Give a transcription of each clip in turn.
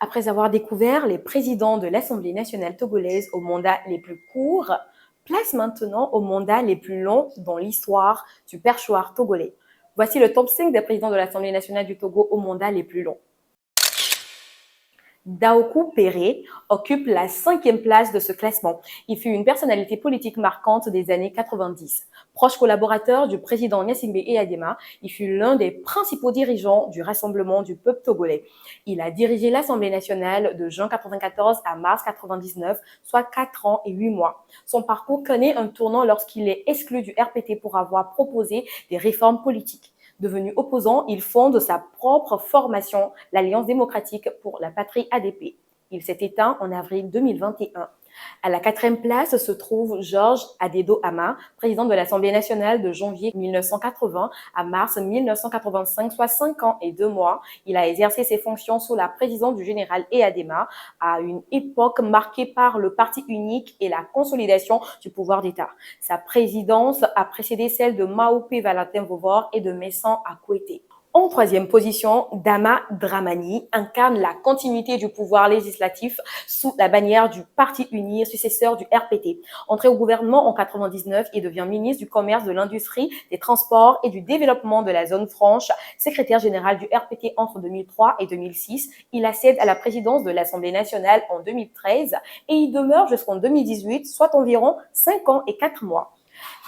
Après avoir découvert les présidents de l'Assemblée nationale togolaise aux mandats les plus courts, place maintenant aux mandats les plus longs dans l'histoire du perchoir togolais. Voici le top 5 des présidents de l'Assemblée nationale du Togo aux mandats les plus longs. Daokou Péré occupe la 5e place de ce classement. Il fut une personnalité politique marquante des années 90. Proche collaborateur du président Gnassingbé Eyadema, il fut l'un des principaux dirigeants du Rassemblement du peuple togolais. Il a dirigé l'Assemblée nationale de juin 94 à mars 99, soit 4 ans et 8 mois. Son parcours connaît un tournant lorsqu'il est exclu du RPT pour avoir proposé des réformes politiques. Devenu opposant, il fonde sa propre formation, l'Alliance démocratique pour la patrie ADP. Il s'est éteint en avril 2021. À la 4e place se trouve Georges Adédo Ama, président de l'Assemblée nationale de janvier 1980 à mars 1985, soit 5 ans et 2 mois. Il a exercé ses fonctions sous la présidence du général Eyadema à une époque marquée par le parti unique et la consolidation du pouvoir d'État. Sa présidence a précédé celle de Maoupé Valentin Vovor et de Messan Akouété. En 3e position, Dama Dramani incarne la continuité du pouvoir législatif sous la bannière du Parti uni, successeur du RPT. Entré au gouvernement en 99, il devient ministre du Commerce, de l'Industrie, des Transports et du Développement de la Zone Franche, secrétaire général du RPT entre 2003 et 2006. Il accède à la présidence de l'Assemblée nationale en 2013 et y demeure jusqu'en 2018, soit environ 5 ans et 4 mois.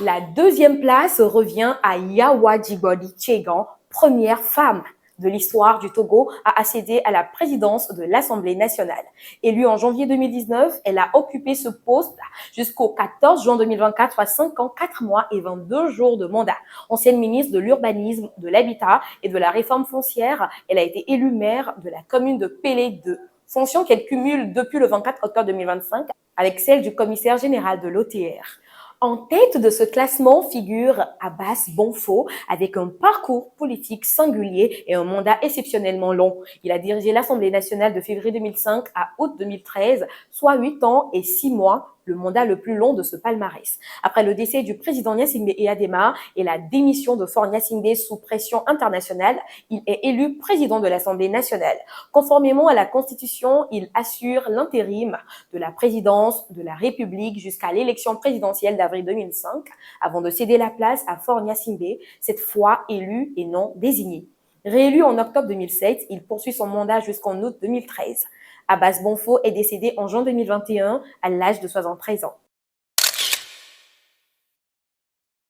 La 2e place revient à Yawa Djibodi Tchegan, première femme de l'histoire du Togo à accéder à la présidence de l'Assemblée nationale. Élue en janvier 2019, elle a occupé ce poste jusqu'au 14 juin 2024, soit 5 ans, 4 mois et 22 jours de mandat. Ancienne ministre de l'Urbanisme, de l'Habitat et de la Réforme foncière, elle a été élue maire de la commune de Pélé 2, fonction qu'elle cumule depuis le 24 octobre 2025 avec celle du commissaire général de l'OTR. En tête de ce classement figure Abass Bonfo avec un parcours politique singulier et un mandat exceptionnellement long. Il a dirigé l'Assemblée nationale de février 2005 à août 2013, soit 8 ans et 6 mois, le mandat le plus long de ce palmarès. Après le décès du président Gnassingbé Eyadema et la démission de Faure Gnassingbé sous pression internationale, il est élu président de l'Assemblée nationale. Conformément à la Constitution, il assure l'intérim de la présidence de la République jusqu'à l'élection présidentielle d'avril 2005, avant de céder la place à Faure Gnassingbé, cette fois élu et non désigné. Réélu en octobre 2007, il poursuit son mandat jusqu'en août 2013. Abass Bonfo est décédé en juin 2021 à l'âge de 73 ans.